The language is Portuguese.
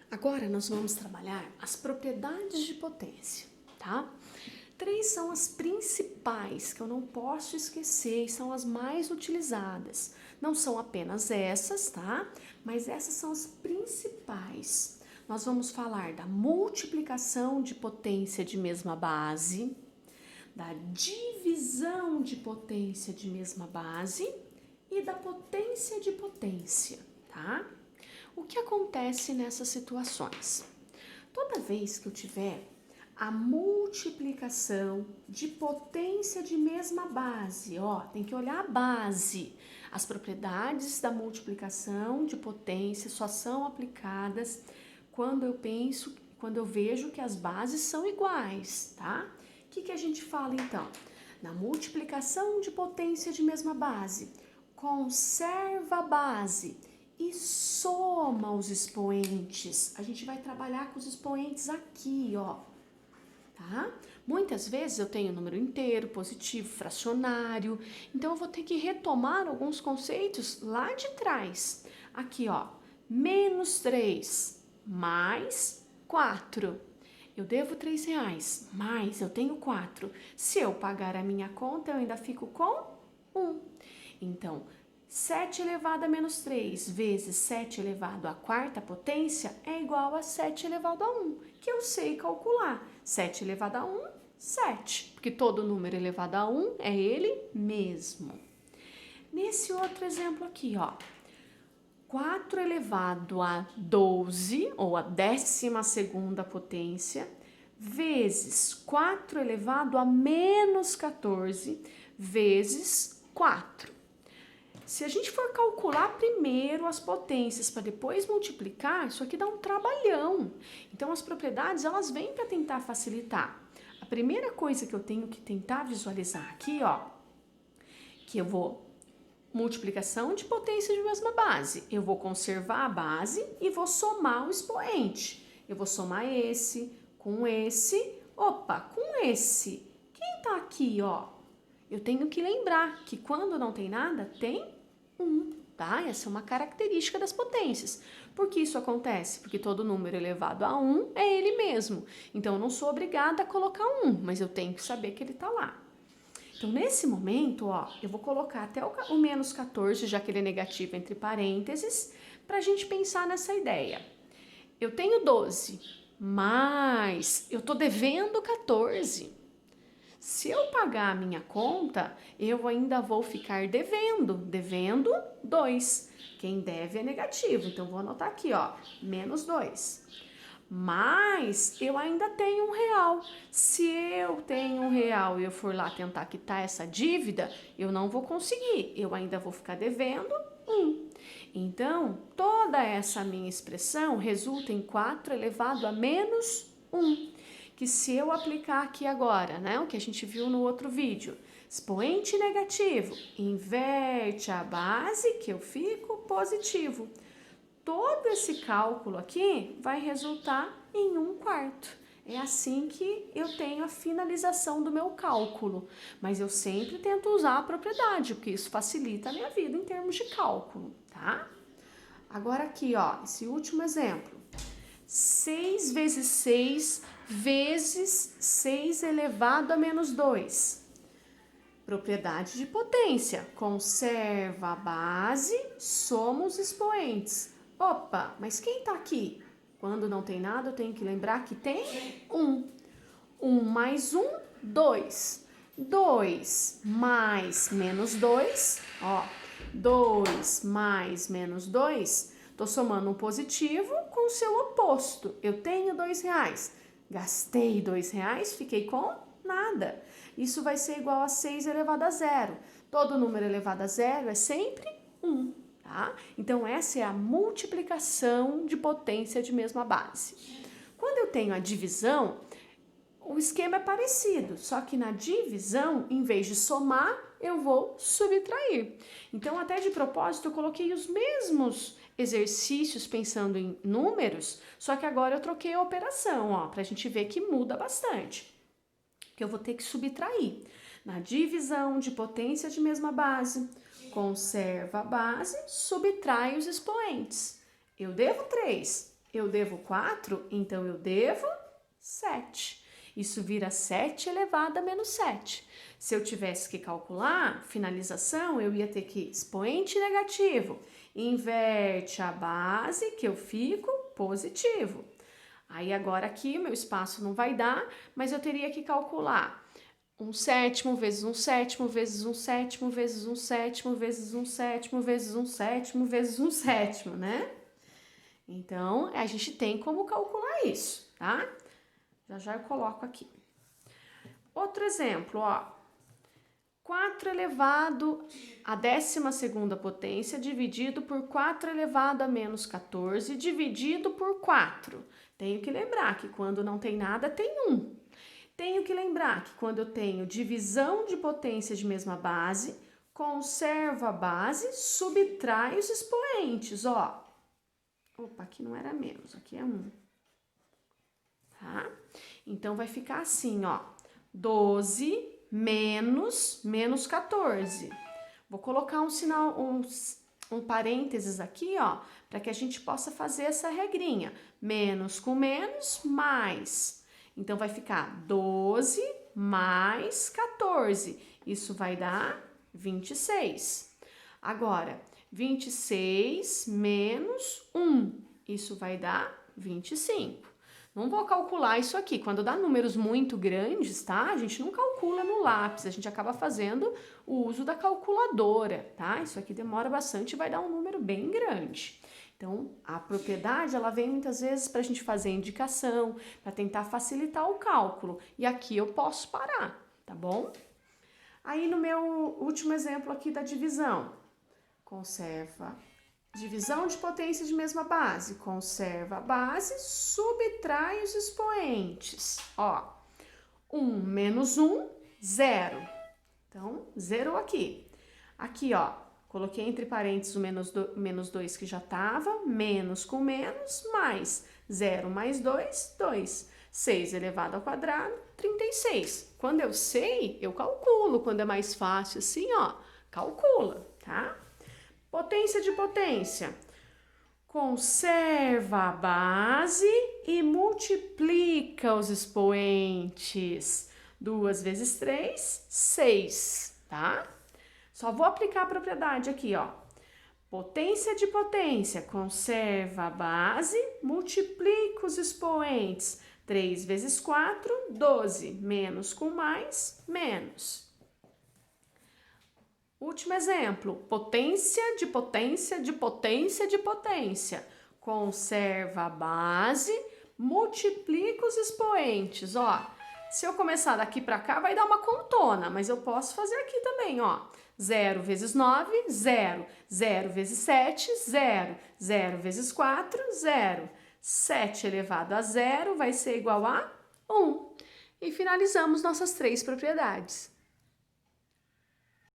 Agora nós vamos trabalhar as propriedades de potência, tá? Três são as principais que eu não posso esquecer e são as mais utilizadas. Não são apenas essas, tá? Mas essas são as principais. Nós vamos falar da multiplicação de potência de mesma base, da divisão de potência de mesma base e da potência de potência, tá? O que acontece nessas situações? Toda vez que eu tiver a multiplicação de potência de mesma base, ó, tem que olhar a base. As propriedades da multiplicação de potência só são aplicadas quando eu vejo que as bases são iguais, tá? O que a gente fala então? Na multiplicação de potência de mesma base, conserva a base e soma os expoentes. A gente vai trabalhar com os expoentes aqui, ó, tá? Muitas vezes eu tenho número inteiro, positivo, fracionário, então eu vou ter que retomar alguns conceitos lá de trás. Aqui, ó, menos 3 mais 4. Eu devo R$3, mas eu tenho 4. Se eu pagar a minha conta, eu ainda fico com 1. Então, 7 elevado a menos 3 vezes 7 elevado à quarta potência é igual a 7 elevado a 1, que eu sei calcular. 7 elevado a 1, 7, porque todo número elevado a 1 é ele mesmo. Nesse outro exemplo aqui, ó, 4 elevado a 12, ou a 12ª potência, vezes 4 elevado a menos 14, vezes 4. Se a gente for calcular primeiro as potências para depois multiplicar, isso aqui dá um trabalhão. Então, as propriedades, elas vêm para tentar facilitar. A primeira coisa que eu tenho que tentar visualizar aqui, ó, que eu vou multiplicação de potência de mesma base. Eu vou conservar a base e vou somar o expoente. Eu vou somar esse com esse. Opa, com esse. Quem tá aqui, ó? Eu tenho que lembrar que quando não tem nada, tem 1, tá? Essa é uma característica das potências. Por que isso acontece? Porque todo número elevado a 1 é ele mesmo. Então, eu não sou obrigada a colocar 1, mas eu tenho que saber que ele tá lá. Então, nesse momento, ó, eu vou colocar até o menos 14, já que ele é negativo, entre parênteses, para a gente pensar nessa ideia. Eu tenho 12, mas eu tô devendo 14. Se eu pagar a minha conta, eu ainda vou ficar devendo 2. Quem deve é negativo, então vou anotar aqui, ó, menos 2. Mas eu ainda tenho R$1. Se eu tenho R$1 e eu for lá tentar quitar essa dívida, eu não vou conseguir, eu ainda vou ficar devendo 1. Então, toda essa minha expressão resulta em 4 elevado a menos 1. Que se eu aplicar aqui agora, né, o que a gente viu no outro vídeo, expoente negativo, inverte a base que eu fico positivo. Todo esse cálculo aqui vai resultar em 1/4. É assim que eu tenho a finalização do meu cálculo. Mas eu sempre tento usar a propriedade, porque isso facilita a minha vida em termos de cálculo, tá? Agora aqui, ó, esse último exemplo. 6 vezes 6 vezes 6 elevado a menos 2. Propriedade de potência. Conserva a base, soma os expoentes. Opa, mas quem tá aqui? Quando não tem nada, eu tenho que lembrar que tem 1. 1 mais 1, 2. 2 mais menos 2, ó. 2 mais menos 2, tô somando um positivo com o seu oposto. Eu tenho R$2. Gastei R$2, fiquei com nada. Isso vai ser igual a 6 elevado a 0. Todo número elevado a 0 é sempre 1, tá? Então, essa é a multiplicação de potência de mesma base. Quando eu tenho a divisão, o esquema é parecido, só que na divisão, em vez de somar, eu vou subtrair. Então, até de propósito, eu coloquei os mesmos exercícios pensando em números, só que agora eu troquei a operação, ó, pra gente ver que muda bastante. Que eu vou ter que subtrair. Na divisão de potência de mesma base, conserva a base, subtrai os expoentes. Eu devo 3, Eu devo 4, então eu devo 7. Isso vira 7 elevado a menos 7. Se eu tivesse que calcular finalização, eu ia ter que expoente negativo. Inverte a base que eu fico positivo. Aí agora aqui o meu espaço não vai dar, mas eu teria que calcular 1/7 vezes 1/7 vezes 1/7 vezes 1/7 vezes 1/7 vezes 1/7 vezes 1/7, né? Então, a gente tem como calcular isso, tá? Já eu coloco aqui. Outro exemplo, ó. 4 elevado à 12ª potência dividido por 4 elevado a menos 14 dividido por 4. Tenho que lembrar que quando não tem nada, tem 1. Tenho que lembrar que quando eu tenho divisão de potência de mesma base, conservo a base, subtrai os expoentes, ó. Opa, aqui não era menos, aqui é 1. Tá? Então, vai ficar assim, ó. 12 menos 14. Vou colocar um sinal, um parênteses aqui, ó, para que a gente possa fazer essa regrinha. Menos com menos, mais. Então, vai ficar 12 mais 14. Isso vai dar 26. Agora, 26 menos 1. Isso vai dar 25. Não vou calcular isso aqui. Quando dá números muito grandes, tá? A gente não calcula no lápis, a gente acaba fazendo o uso da calculadora, tá? Isso aqui demora bastante e vai dar um número bem grande. Então, a propriedade, ela vem muitas vezes para a gente fazer indicação, para tentar facilitar o cálculo. E aqui eu posso parar, tá bom? Aí, no meu último exemplo aqui da divisão, conserva divisão de potência de mesma base, conserva a base, subtrai os expoentes. Ó, 1 menos 1, 0. Então, zerou aqui. Aqui, ó, coloquei entre parênteses o menos 2 que já estava, menos com menos, mais 0 mais 2, 2. 6 elevado ao quadrado, 36. Quando eu sei, eu calculo. Quando é mais fácil assim, ó, calcula, tá? Potência de potência. Conserva a base e multiplica os expoentes. 2 vezes 3, 6, tá? Só vou aplicar a propriedade aqui, ó. Potência de potência. Conserva a base, multiplica os expoentes. 3 vezes 4, 12. Menos com mais, menos. Último exemplo, potência de potência de potência de potência. Conserva a base, multiplica os expoentes, ó. Se eu começar daqui para cá, vai dar uma contona, mas eu posso fazer aqui também, ó. 0 vezes 9, 0. 0 vezes 7, 0. 0 vezes 4, 0. 7 elevado a 0 vai ser igual a 1. E finalizamos nossas 3 propriedades.